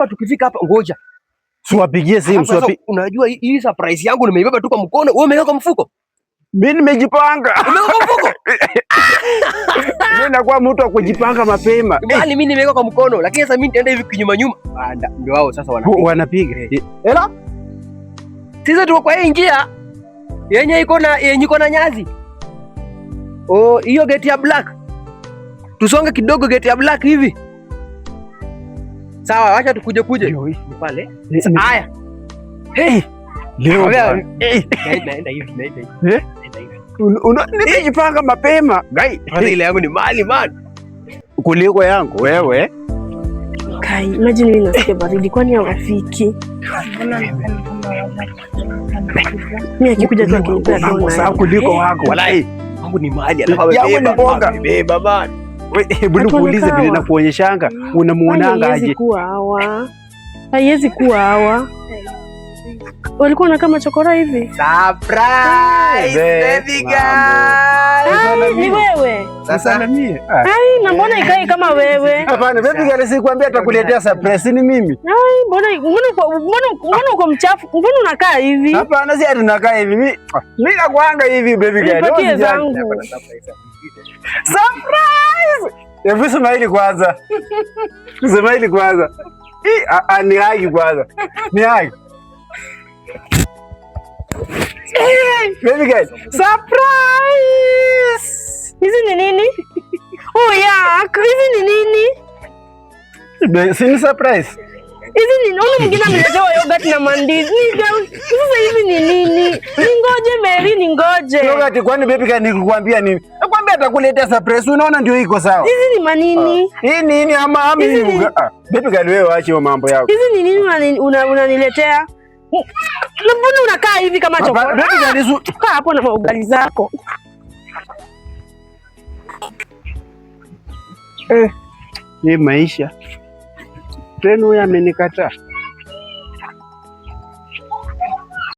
Tukifika hapa ngoja. Siwapigie simu, unajua hii surprise yangu nimeibeba tu kwa mkono, wewe umeweka mfuko? Mimi nimejipanga. Umeweka mfuko? Mimi nakuwa mtu wa kujipanga mapema. Bali mimi nimeweka kwa mkono, lakini sasa mimi nitaenda hivi kinyuma nyuma. Ndio wao sasa wanapiga. Ela? Sisi tuko kwa hii njia yenye iko na nyasi. Oh, hiyo gate ya black. Tusonge kidogo gate ya black hivi. Sawa, acha tukuje pale. Haya. Hey, leo naenda hivi. Nimejipanga mapema. Gai, ile yangu ni mali man. Kuliko yangu wewe. Kai, imagine mimi nasikia baridi kwani hawafiki. Mimi akikuja tu akinipea dona. Sawa kuliko wako. Walai. Wangu ni mali alafu beba man. Hebu nikuulize vile na kuonyeshanga unamuonanga aje? Haiwezi kuwa hawa. Walikuwa na kama chokora hivi. Surprise baby girl. Ni wewe. Sasa mie. Na mbona ikai kama wewe? Hapana, baby girl sikwambia atakuletea surprise ni mimi. Mbona uko mchafu? Mbona unakaa hivi? Hapana, si ati nakaa hivi. Mimi nakuanga hivi baby girl. Nipatie zangu. Surprise! Hebu smile kwanza. Smile kwanza. Ni haki kwanza. Ni haki. Baby girl, surprise! Hizi ni nini? Oh yeah, hizi ni nini? Si ni surprise. Hizi ni nini? Mwingine ameletewa yogurt na mandizi. Sasa hivi ni nini? Ningoje Mary, ningoje. Yogurt kwani baby girl nikukwambia nini? Nakwambia atakuletea surprise. Unaona ndio iko sawa. Hizi ni manini? Hii nini ama baby girl wewe acha hiyo mambo yako. Hizi ni nini unaniletea? Mbona unakaa hivi kama chokora? Kaa hapo na ugali zako. Hii maisha. Tena huyu amenikataa.